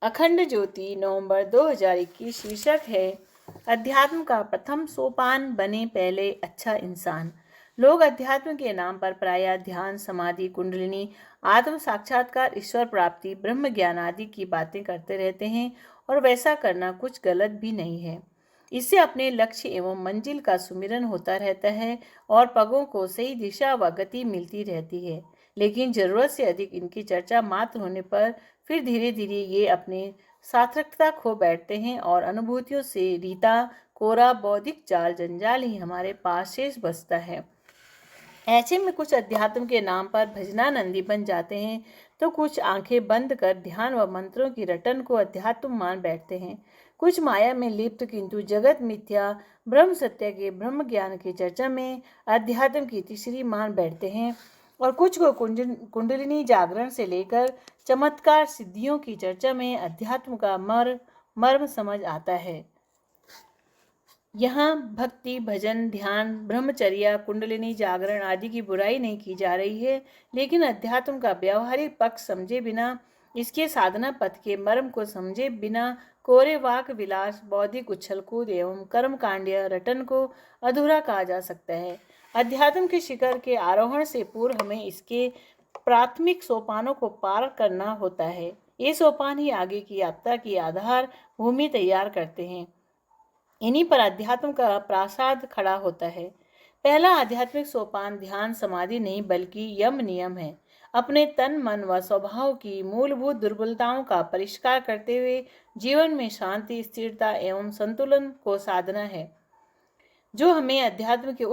अखंड ज्योति नवंबर 2021। शीर्षक है अध्यात्म का प्रथम सोपान बने पहले अच्छा इंसान। लोग अध्यात्म के नाम पर प्रायः ध्यान, समाधि, कुंडलिनी, आत्म साक्षात्कार, ईश्वर प्राप्ति, ब्रह्म ज्ञान आदि की बातें करते रहते हैं और वैसा करना कुछ गलत भी नहीं है। इससे अपने लक्ष्य एवं मंजिल का सुमिरन होता रहता है और पगों को सही दिशा व गति मिलती रहती है। लेकिन जरूरत से अधिक इनकी चर्चा मात्र होने पर फिर धीरे धीरे ये अपने सार्थकता खो बैठते हैं और अनुभूतियों से रीता कोरा बौद्धिक जाल जंजाल ही हमारे पास शेष बचता है। ऐसे में कुछ अध्यात्म के नाम पर भजनानंदी बन जाते हैं तो कुछ आंखें बंद कर ध्यान व मंत्रों की रटन को अध्यात्म मान बैठते हैं। कुछ माया में लिप्त किंतु जगत मिथ्या ब्रह्म सत्य के ब्रह्म ज्ञान की चर्चा में अध्यात्म की तीसरी मान बैठते हैं और कुछ को कुंडलिनी जागरण से लेकर चमत्कार सिद्धियों की चर्चा में अध्यात्म का मर्म समझ आता है। यहाँ भक्ति, भजन, ध्यान, ब्रह्मचर्या, कुंडलिनी जागरण आदि की बुराई नहीं की जा रही है, लेकिन अध्यात्म का व्यावहारिक पक्ष समझे बिना, इसके साधना पथ के मर्म को समझे बिना कोरे वाक विलास, बौद्धिक उछलकूद एवं कर्मकांडीय रटन को अधूरा कहा जा सकता है। अध्यात्म के शिखर के आरोहण से पूर्व हमें इसके प्राथमिक सोपानों को पार करना होता है। ये सोपान ही आगे की यात्रा की आधार भूमि तैयार करते हैं। इन्हीं पर अध्यात्म का प्रासाद खड़ा होता है। पहला आध्यात्मिक सोपान ध्यान समाधि नहीं बल्कि यम नियम है। अपने तन मन व स्वभाव की मूलभूत दुर्बलताओं का परिष्कार करते हुए जीवन में शांति, स्थिरता एवं संतुलन को साधना है, जो हमें अध्यात्म के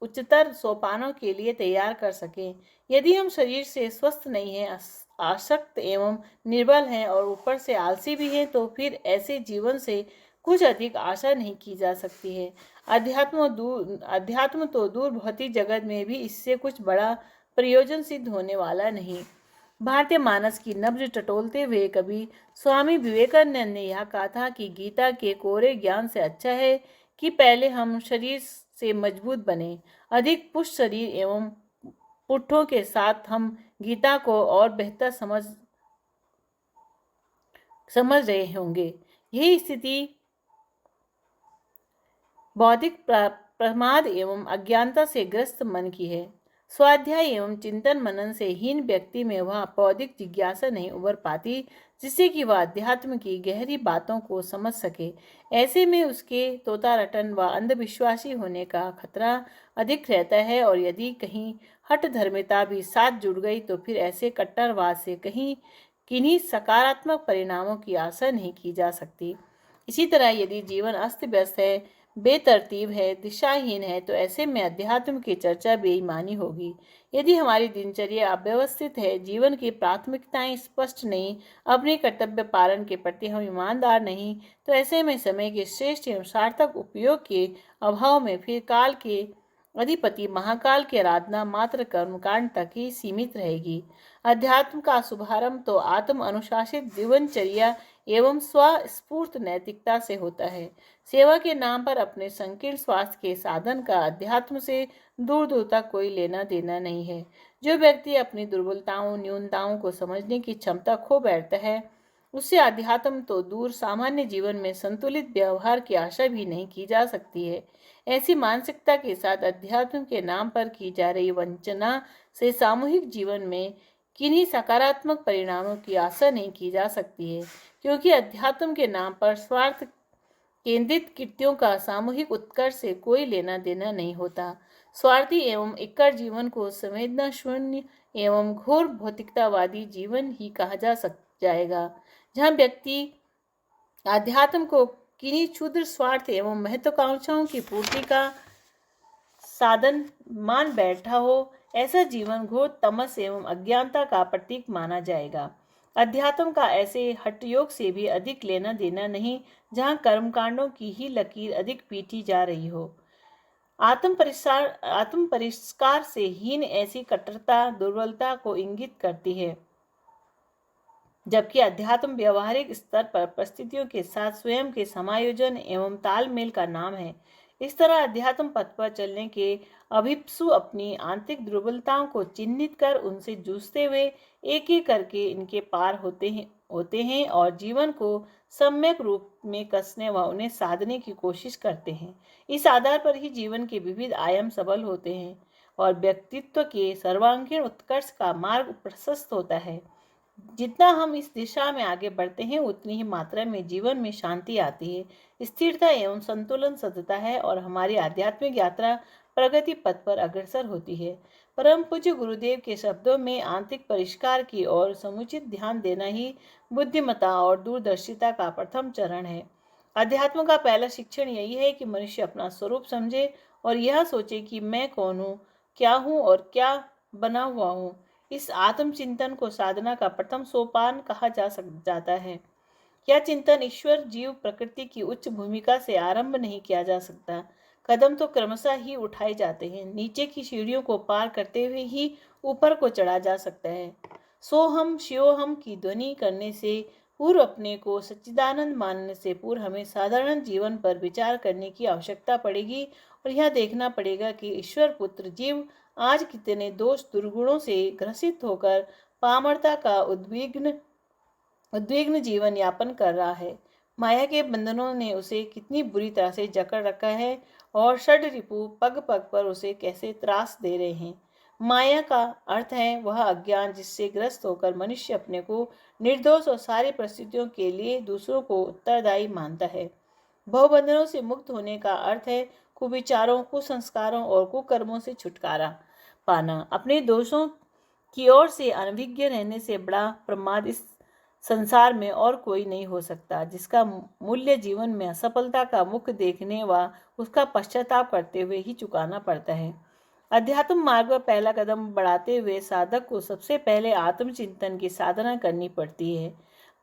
उच्चतर सोपानों के लिए तैयार कर सके। यदि हम शरीर से स्वस्थ नहीं हैं, आसक्त एवं निर्बल हैं और ऊपर से आलसी भी हैं, तो फिर ऐसे जीवन से कुछ अधिक आशा नहीं की जा सकती है। अध्यात्म तो दूर भौतिक जगत में भी इससे कुछ बड़ा प्रयोजन सिद्ध होने वाला नहीं। भारतीय मानस की नब्ज टटोलते हुए कभी स्वामी विवेकानंद ने यह कहा था कि गीता के कोरे ज्ञान से अच्छा है कि पहले हम शरीर से मजबूत बने। अधिक पुष्ट शरीर एवं पुट्ठों के साथ हम गीता को और बेहतर समझ रहे होंगे। यही स्थिति बौद्धिक प्रमाद एवं अज्ञानता से ग्रस्त मन की है। स्वाध्याय एवं चिंतन मनन से हीन व्यक्ति में वह बौद्धिक जिज्ञासा नहीं उभर पाती जिससे कि वह अध्यात्म की गहरी बातों को समझ सके। ऐसे में उसके तोता रटन व अंधविश्वासी होने का खतरा अधिक रहता है और यदि कहीं हठ धर्मिता भी साथ जुड़ गई तो फिर ऐसे कट्टरवाद से किन्हीं सकारात्मक परिणामों की आशा नहीं की जा सकती। इसी तरह यदि जीवन अस्त व्यस्त है, बेतरतीब है, दिशाहीन है, तो ऐसे में अध्यात्म की चर्चा बेईमानी होगी। यदि हमारी दिनचर्या अव्यवस्थित है, जीवन की प्राथमिकताएं स्पष्ट नहीं, अपने कर्तव्य पालन के प्रति हम ईमानदार नहीं, तो ऐसे में समय के श्रेष्ठ एवं सार्थक उपयोग के अभाव में फिर काल के अधिपति महाकाल की आराधना मात्र कर्मकांड तक ही सीमित रहेगी। अध्यात्म का शुभारंभ तो आत्म अनुशासित जीवनचर्या एवं स्वस्फूर्त नैतिकता से होता है। सेवा के नाम पर अपने संकीर्ण स्वास्थ्य के साधन का अध्यात्म से दूर दूर तक कोई लेना देना नहीं है। जो व्यक्ति अपनी दुर्बलताओं, न्यूनताओं को समझने की क्षमता खो बैठता है, उससे अध्यात्म तो दूर सामान्य जीवन में संतुलित व्यवहार की आशा भी नहीं की जा सकती है। ऐसी मानसिकता के साथ अध्यात्म के नाम पर की जा रही वंचना से सामूहिक जीवन में किन्हीं सकारात्मक परिणामों की आशा नहीं की जा सकती है, क्योंकि अध्यात्म के नाम पर स्वार्थ केंद्रित कृत्यों का सामूहिक उत्कर्ष से कोई लेना देना नहीं होता। स्वार्थी एवं इक्कड़ जीवन को संवेदना शून्य एवं घोर भौतिकतावादी जीवन ही कहा जाएगा, जहाँ व्यक्ति अध्यात्म को किन्हीं क्षुद्र स्वार्थ एवं महत्वाकांक्षाओं की पूर्ति का साधन मान बैठा हो। ऐसा जीवन घोर तमस एवं अज्ञानता का प्रतीक माना जाएगा। अध्यात्म का ऐसे हठयोग से भी अधिक लेना देना नहीं, जहाँ कर्मकांडों की ही लकीर अधिक पीटी जा रही हो। आत्म परिष्कार से हीन ऐसी कट्टरता दुर्बलता को इंगित करती है, जबकि अध्यात्म व्यवहारिक स्तर पर परिस्थितियों के साथ स्वयं के समायोजन एवं तालमेल का नाम है। इस तरह अध्यात्म पथ पर चलने के अभिप्सु अपनी आंतरिक दुर्बलताओं को चिन्हित कर उनसे जूझते हुए एक एक करके इनके पार होते हैं और जीवन को सम्यक रूप में कसने व उन्हें साधने की कोशिश करते हैं। इस आधार पर ही जीवन के विविध आयाम सबल होते हैं और व्यक्तित्व के सर्वांगीण उत्कर्ष का मार्ग प्रशस्त होता है। जितना हम इस दिशा में आगे बढ़ते हैं उतनी ही मात्रा में जीवन में शांति आती है, स्थिरता एवं संतुलन सधता है और हमारी आध्यात्मिक यात्रा प्रगति पथ पर अग्रसर होती है। परम पूज्य गुरुदेव के शब्दों में आंतरिक परिष्कार की ओर समुचित ध्यान देना ही बुद्धिमत्ता और दूरदर्शिता का प्रथम चरण है। अध्यात्म का पहला शिक्षण यही है कि मनुष्य अपना स्वरूप समझे और यह सोचे कि मैं कौन हूँ, क्या हूँ और क्या बना हुआ हूँ। इस आत्मचिंतन को साधना का प्रथम सोपान कहा जाता है। यह चिंतन ईश्वर, जीव, प्रकृति की उच्च भूमिका से आरंभ नहीं किया जा सकता। कदम तो क्रमशः ही उठाए जाते हैं। नीचे की सीढ़ियों को पार करते हुए ही ऊपर को चढ़ा जा सकता है। सोहम शिवोहम की ध्वनि करने से पूर्व, अपने को सच्चिदानंद मानने से पूर्व हमें साधारण जीवन पर विचार करने की आवश्यकता पड़ेगी और यह देखना पड़ेगा कि ईश्वर पुत्र जीव आज कितने दोष दुर्गुणों से ग्रसित होकर पामरता का उद्विग्न जीवन यापन कर रहा है। माया के बंधनों ने उसे कितनी बुरी तरह से जकड़ रखा है और षड रिपु पग पग पर उसे कैसे त्रास दे रहे हैं। माया का अर्थ है वह अज्ञान जिससे ग्रस्त होकर मनुष्य अपने को निर्दोष और सारी परिस्थितियों के लिए दूसरों को उत्तरदायी मानता है। भवबंधनों से मुक्त होने का अर्थ है कुविचारों, कुसंस्कारों और कुकर्मों से छुटकारा पाना। अपने दोषों की ओर से अनभिज्ञ रहने से बड़ा प्रमाद इस संसार में और कोई नहीं हो सकता, जिसका मूल्य जीवन में असफलता का मुख देखने व उसका पश्चाताप करते हुए ही चुकाना पड़ता है। अध्यात्म मार्ग पर पहला कदम बढ़ाते हुए साधक को सबसे पहले आत्मचिंतन की साधना करनी पड़ती है।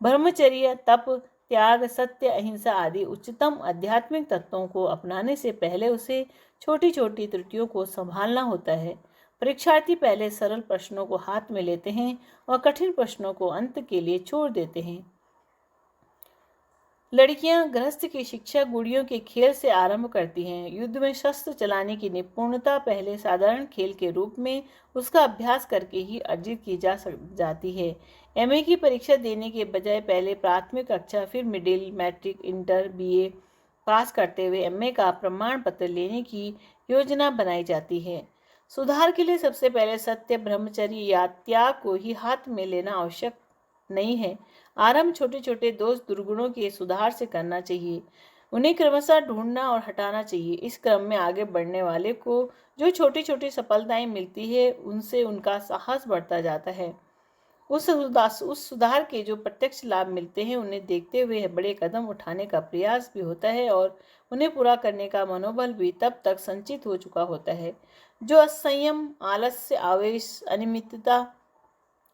ब्रह्मचर्य, तप, त्याग, सत्य, अहिंसा आदि उच्चतम आध्यात्मिक तत्वों को अपनाने से पहले उसे छोटी छोटी त्रुटियों को संभालना होता है। परीक्षार्थी पहले सरल प्रश्नों को हाथ में लेते हैं और कठिन प्रश्नों को अंत के लिए छोड़ देते हैं। लड़कियां गृहस्थ की शिक्षा गुड़ियों के खेल से आरंभ करती हैं। युद्ध में शस्त्र चलाने की निपुणता पहले साधारण खेल के रूप में उसका अभ्यास करके ही अर्जित की जाती है। एमए की परीक्षा देने के बजाय पहले प्राथमिक कक्षा, फिर मिडिल, मैट्रिक, इंटर, बीए पास करते हुए एमए का प्रमाण पत्र लेने की योजना बनाई जाती है। सुधार के लिए सबसे पहले सत्य, ब्रह्मचर्य या त्याग को ही हाथ में लेना आवश्यक नहीं है। आरंभ छोटे छोटे दोष दुर्गुणों के सुधार से करना चाहिए। उन्हें क्रमशः ढूंढना और हटाना चाहिए। इस क्रम में आगे बढ़ने वाले को जो छोटी छोटी सफलताएं मिलती है उनसे उनका साहस बढ़ता जाता है। उस सुधार के जो प्रत्यक्ष लाभ मिलते हैं उन्हें देखते हुए बड़े कदम उठाने का प्रयास भी होता है और उन्हें पूरा करने का मनोबल भी तब तक संचित हो चुका होता है। जो असंयम, आलस्य, आवेश,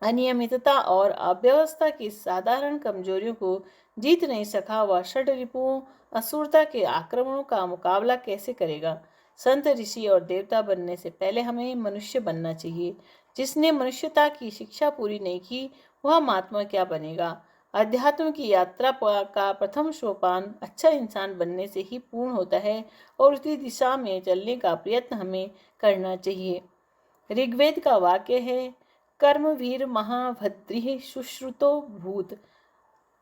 अनियमितता और अव्यवस्था की साधारण कमजोरियों को जीत नहीं सका वह षड रिपुओं, असुरता के आक्रमणों का मुकाबला कैसे करेगा। संत, ऋषि और देवता बनने से पहले हमें मनुष्य बनना चाहिए। जिसने मनुष्यता की शिक्षा पूरी नहीं की वह महात्मा क्या बनेगा। अध्यात्म की यात्रा का प्रथम सोपान अच्छा इंसान बनने से ही पूर्ण होता है और उसी दिशा में चलने का प्रयत्न हमें करना चाहिए। ऋग्वेद का वाक्य है, कर्मवीर महाभद्रिः शुश्रुतो भूत,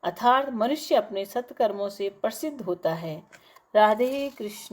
अर्थात मनुष्य अपने सत्कर्मों से प्रसिद्ध होता है। राधे कृष्ण।